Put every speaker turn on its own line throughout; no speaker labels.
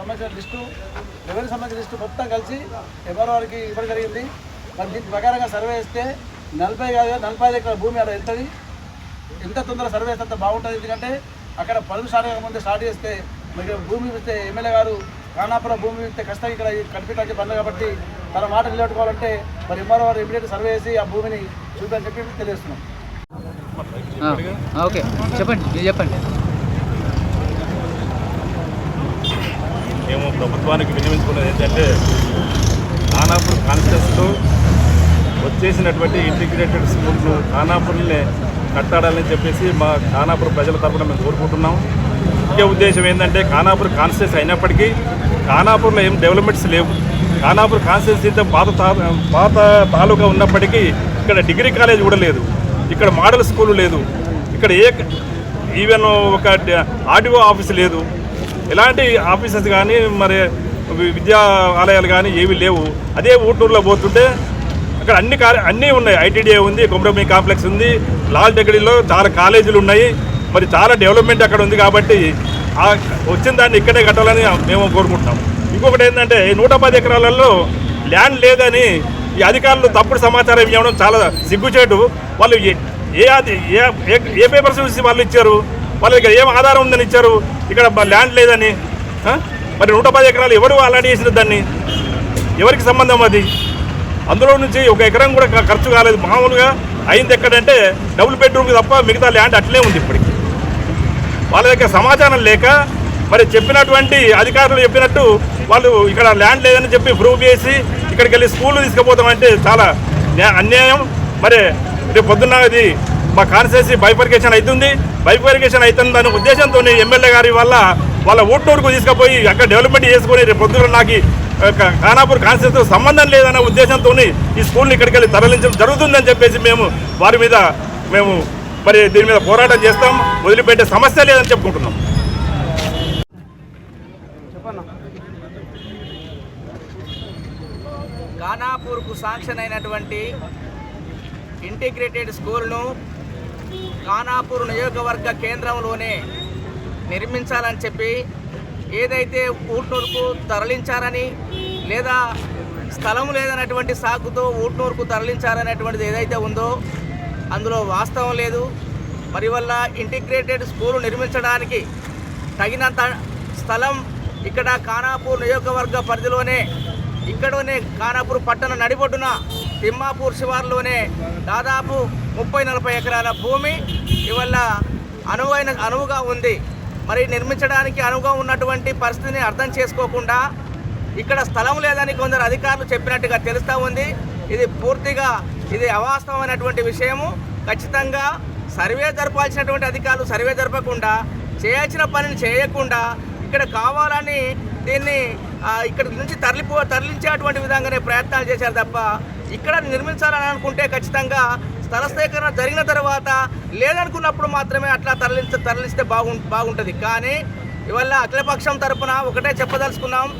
సంబంధించిన list revenue సంబంధించిన list మొత్తం కలిసి ఎవరో వారికి ఇవ్వడం జరిగింది. మరి దీని ప్రకారంగా సర్వే చేస్తే 45 ఎకరాల భూమి అక్కడ వెళ్తుంది. ఎంత తొందరగా సర్వే చేస్తే అంత బాగుంటుంది. ఎందుకంటే అక్కడ పనులు స్టార్ట్ చేస్తే మరి భూమి ఇస్తే ఎమ్మెల్యే గారు ఖానాపురం భూమి ఇస్తే ఖచ్చితంగా ఇక్కడ కనిపించాల్సి పనులు కాబట్టి తన మాట నిలబెట్టుకోవాలంటే మరి ఎంఆర్ఓ వారు ఇమీడియట్ సర్వే చేసి ఆ భూమిని చూపని చెప్పి తెలియజేస్తున్నాం.
ఓకే చెప్పండి.
మేము ప్రభుత్వానికి వినియోగించుకున్నది ఏంటంటే ఖానాపూర్ కాన్స్టిట్యూన్సీలో వచ్చేసినటువంటి ఇంటిగ్రేటెడ్ స్కూల్ను ఖానాపూర్లే కట్టాలని చెప్పేసి మా ఖానాపూర్ ప్రజల తరఫున మేము కోరుకుంటున్నాం. ముఖ్య ఉద్దేశం ఏంటంటే ఖానాపూర్ కాన్స్టిట్యూన్సీ అయినప్పటికీ ఖానాపూర్లో ఏం డెవలప్మెంట్స్ లేవు. ఖానాపూర్ కాన్స్టిట్యూన్సీ పాత తాలూకా ఉన్నప్పటికీ ఇక్కడ డిగ్రీ కాలేజ్ కూడా లేదు, ఇక్కడ మోడల్ స్కూల్ లేదు, ఇక్కడ ఈవెన్ ఒక ఆర్డీఓ ఆఫీస్ లేదు, ఎలాంటి ఆఫీసెస్ కానీ మరి విద్యా ఆలయాలు కానీ ఏవి లేవు. అదే ఊటూరులో పోతుంటే అక్కడ అన్నీ ఉన్నాయి. ఐటీడీఏ ఉంది, కొమరభూమి కాంప్లెక్స్ ఉంది, లాల్ టెగడీలో చాలా కాలేజీలు ఉన్నాయి, మరి చాలా డెవలప్మెంట్ అక్కడ ఉంది. కాబట్టి వచ్చిన దాన్ని ఇక్కడే కట్టాలని మేము కోరుకుంటున్నాం. ఇంకొకటి ఏంటంటే 110 ఎకరాలలో ల్యాండ్ లేదని ఈ అధికారులు తప్పుడు సమాచారం ఇవ్వడం చాలా సిగ్గుచేటు. వాళ్ళు ఏ పేపర్స్ చూసి వాళ్ళు ఇచ్చారు, వాళ్ళ దగ్గర ఏం ఆధారం ఉందని ఇచ్చారు ఇక్కడ ల్యాండ్ లేదని? మరి 110 ఎకరాలు ఎవరు అలాంటి చేసిన దాన్ని? ఎవరికి సంబంధం అది? అందులో నుంచి 1 ఎకరం కూడా ఖర్చు కాలేదు. మామూలుగా అయింది ఎక్కడంటే డబుల్ బెడ్రూమ్కి తప్ప మిగతా ల్యాండ్ అట్లే ఉంది. ఇప్పటికి వాళ్ళ దగ్గర సమాచారం లేక మరి చెప్పినటువంటి అధికారులు చెప్పినట్టు వాళ్ళు ఇక్కడ ల్యాండ్ లేదని చెప్పి ప్రూవ్ చేసి ఇక్కడికి వెళ్ళి స్కూల్ తీసుకుపోతామంటే చాలా అన్యాయం. మరి రేపు పొద్దున్న ఇది మా కాన్స్టిట్యూన్సీ బైఫర్కేషన్ అవుతుంది. బైఫర్కేషన్ అవుతుందనే ఉద్దేశంతో ఎమ్మెల్యే గారి వల్ల వాళ్ళ ఊటూరుకు తీసుకుపోయి అక్కడ డెవలప్మెంట్ చేసుకొని రేపు పొద్దున్న నాకు ఖానాపూర్ కాన్స్టిట్యూన్సీతో సంబంధం లేదన్న ఉద్దేశంతో ఈ స్కూల్ని ఇక్కడికి వెళ్ళి తరలించడం జరుగుతుందని చెప్పేసి వారి మీద మేము మరి దీని మీద పోరాటం చేస్తాం. వదిలిపెట్టే సమస్య లేదని చెప్పుకుంటున్నాం.
ఖానాపూర్కు శాంక్షన్ అయినటువంటి ఇంటిగ్రేటెడ్ స్కూల్ను ఖానాపూర్ నియోజకవర్గ కేంద్రంలోనే నిర్మించాలని చెప్పి ఏదైతే ఊట్నూరుకు తరలించారని లేదా స్థలం లేదన్నటువంటి సాకుతో ఊట్నూరుకు తరలించారనేటువంటిది ఏదైతే ఉందో అందులో వాస్తవం లేదు. మరి వల్ల ఇంటిగ్రేటెడ్ స్కూల్ నిర్మించడానికి తగినంత స్థలం ఇక్కడ ఖానాపూర్ నియోజకవర్గ పరిధిలోనే ఇక్కడనే ఖానాపూర్ పట్టణ నడిబొడ్డున తిమ్మాపూర్ శివార్లోనే దాదాపు 30-40 ఎకరాల భూమి ఇవల్ల అనువుగా ఉంది. మరి నిర్మించడానికి అనువుగా ఉన్నటువంటి పరిస్థితిని అర్థం చేసుకోకుండా ఇక్కడ స్థలం లేదని కొందరు అధికారులు చెప్పినట్టుగా తెలుస్తూ ఉంది. ఇది పూర్తిగా అవాస్తవమైనటువంటి విషయము. ఖచ్చితంగా సర్వే జరపాల్సినటువంటి అధికారులు సర్వే జరపకుండా చేయాల్సిన పనిని చేయకుండా ఇక్కడ కావాలని దీన్ని ఇక్కడ నుంచి తరలించేటువంటి విధంగానే ప్రయత్నాలు చేశారు తప్ప ఇక్కడ నిర్మించాలని అనుకుంటే ఖచ్చితంగా స్థల సేకరణ జరిగిన తర్వాత లేదనుకున్నప్పుడు మాత్రమే అట్లా తరలిస్తే బాగుంటుంది. కానీ ఇవాళ అఖిలపక్షం తరఫున ఒకటే చెప్పదలుచుకున్నాం.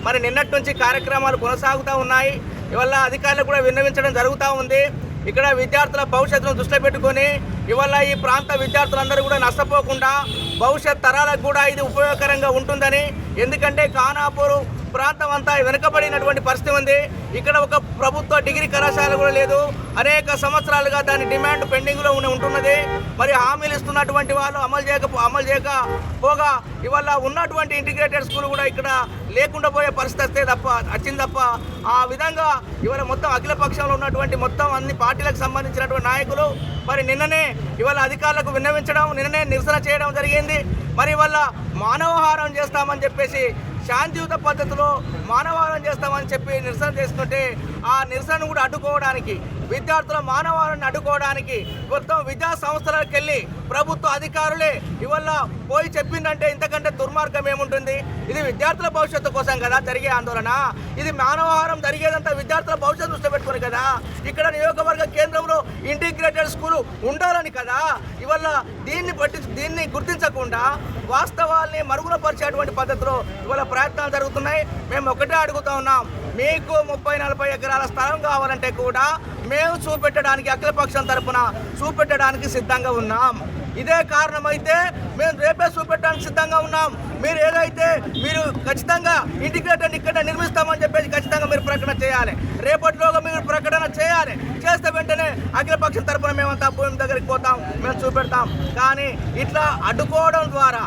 మరి నిన్నటి నుంచి కార్యక్రమాలు కొనసాగుతూ ఉన్నాయి. ఇవాళ అధికారులు కూడా విన్నవించడం జరుగుతూ ఉంది. ఇక్కడ విద్యార్థుల భవిష్యత్తును దృష్టిలో పెట్టుకొని ఇవాళ ఈ ప్రాంత విద్యార్థులందరూ కూడా నష్టపోకుండా భవిష్యత్ తరాలకు కూడా ఇది ఉపయోగకరంగా ఉంటుందని. ఎందుకంటే ఖానాపూర్ ప్రాంతం అంతా వెనుకబడినటువంటి పరిస్థితి ఉంది. ఇక్కడ ఒక ప్రభుత్వ డిగ్రీ కళాశాల కూడా లేదు. అనేక సంవత్సరాలుగా దాని డిమాండ్ పెండింగ్లో ఉంటున్నది. మరి హామీలు ఇస్తున్నటువంటి వాళ్ళు అమలు చేయకపోగా ఇవాళ ఉన్నటువంటి ఇంటిగ్రేటెడ్ స్కూల్ కూడా ఇక్కడ లేకుండా పోయే పరిస్థితి వచ్చింది తప్ప ఆ విధంగా ఇవాళ మొత్తం అఖిల పక్షంలో ఉన్నటువంటి మొత్తం అన్ని పార్టీలకు సంబంధించినటువంటి నాయకులు మరి నిన్ననే ఇవాళ అధికారులకు విన్నవించడం, నిన్ననే నిరసన చేయడం జరిగింది. మరి ఇవాళ మానవహారం చేస్తామని చెప్పేసి శాంతియుత పద్ధతిలో మానవహారం చేస్తామని చెప్పి నిరసన చేస్తుంటే ఆ నిరసనను కూడా అడ్డుకోవడానికి విద్యార్థుల మానవహారాన్ని అడ్డుకోవడానికి మొత్తం విద్యా సంస్థలకు వెళ్ళి ప్రభుత్వ అధికారులే ఇవాళ పోయి చెప్పిందంటే ఇంతకంటే దుర్మార్గం ఏముంటుంది? ఇది విద్యార్థుల భవిష్యత్తు కోసం కదా జరిగే ఆందోళన. ఇది మానవహారం జరిగేదంతా విద్యార్థుల భవిష్యత్తు దృష్టి పెట్టుకుని కదా. ఇక్కడ నియోజకవర్గ కేంద్రంలో ఇంటిగ్రేటెడ్ స్కూల్ ఉండాలని కదా. ఇవాళ దీన్ని గుర్తించకుండా వాస్తవాల్ని మరుగున పరిచేటువంటి పద్ధతిలో ఇవాళ ప్రయత్నాలు జరుగుతున్నాయి. మేము ఒకటే అడుగుతా ఉన్నాం, మీకు 30-40 ఎకరాల స్థలం కావాలంటే కూడా మేము చూపెట్టడానికి అఖిలపక్షం తరఫున చూపెట్టడానికి సిద్ధంగా ఉన్నాం. ఇదే కారణమైతే మేము రేపే చూపెట్టడానికి సిద్ధంగా ఉన్నాం. మీరు ఏదైతే మీరు ఖచ్చితంగా ఇంటిగ్రేటెడ్ ఇక్కడ నిర్మిస్తామని చెప్పేసి ఖచ్చితంగా మీరు ప్రకటన చేయాలి. రేపటిలోగా మీరు ప్రకటన చేయాలి. చేస్తే వెంటనే అఖిలపక్షం తరపున మేమంతా భూమి దగ్గరికి పోతాం, మేము చూపెడతాం. కానీ ఇట్లా అడ్డుకోవడం ద్వారా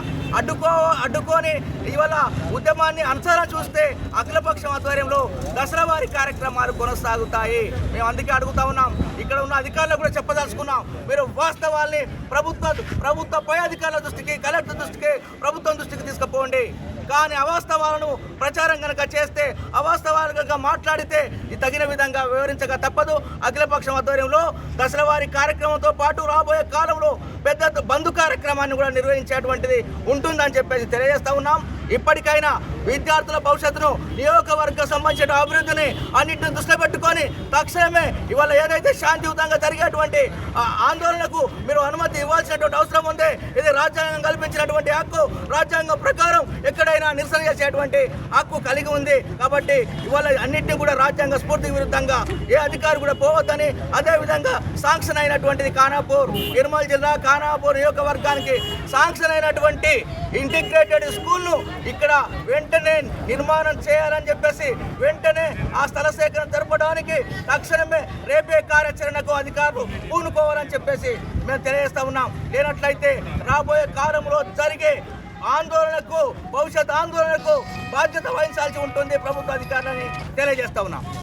అడ్డుకొని ఇవాళ ఉద్యమాన్ని అనుసరణ చూస్తే అఖిలపక్షం ఆధ్వర్యంలో దసరా వారి కార్యక్రమాలు కొనసాగుతాయి. మేము అందుకే అడుగుతా ఉన్నాం, ఇక్కడ ఉన్న అధికారులకు కూడా చెప్పదలుచుకున్నాం, మీరు వాస్తవాల్ని ప్రభుత్వ పై అధికారుల దృష్టికి, కలెక్టర్ దృష్టికి, ప్రభుత్వం దృష్టికి తీసుకుపోండి. కానీ అవాస్తవాలను ప్రచారం కనుక చేస్తే, అవాస్తవాలు కనుక మాట్లాడితే తగిన విధంగా వివరించక తప్పదు. అఖిలపక్షం ఆధ్వర్యంలో దసరా వారి కార్యక్రమంతో పాటు రాబోయే కాలంలో పెద్ద బంధు కార్యక్రమాన్ని కూడా నిర్వహించేటువంటిది ఉంటుందని చెప్పేసి తెలియజేస్తా ఉన్నాం. ఇప్పటికైనా విద్యార్థుల భవిష్యత్తును, నియోజకవర్గ సంబంధించిన అభివృద్ధిని అన్నింటిని దృష్టిలో పెట్టుకొని తక్షణమే ఇవాళ ఏదైతే శాంతియుతంగా జరిగేటువంటి ఆందోళనకు మీరు అనుమతి ఇవ్వాల్సినటువంటి అవసరం ఉంది. ఇది రాజ్యాంగం కల్పించినటువంటి హక్కు. రాజ్యాంగం ప్రకారం ఎక్కడైనా నిరసన చేసేటువంటి హక్కు కలిగి ఉంది. కాబట్టి ఇవాళ అన్నింటినీ కూడా రాజ్యాంగ స్ఫూర్తికి విరుద్ధంగా ఏ అధికారి కూడా పోవద్దని, అదేవిధంగా శాంక్షన్ అయినటువంటిది ఖానాపూర్, నిర్మల్ జిల్లా ఖానాపూర్ నియోజకవర్గానికి శాంక్షన్ అయినటువంటి ఇంటిగ్రేటెడ్ స్కూల్ను ఇక్కడ వెంటనే నిర్మాణం చేయాలని చెప్పేసి వెంటనే ఆ స్థల సేకరణ జరపడానికి తక్షణమే రేపే కార్యాచరణకు అధికారులు పూనుకోవాలని చెప్పేసి మేము తెలియజేస్తా ఉన్నాం. లేనట్లయితే రాబోయే కాలంలో జరిగే ఆందోళనకు, భవిష్యత్ ఆందోళనకు బాధ్యత వహించాల్సి ఉంటుంది ప్రభుత్వ అధికారులని తెలియజేస్తా ఉన్నాం.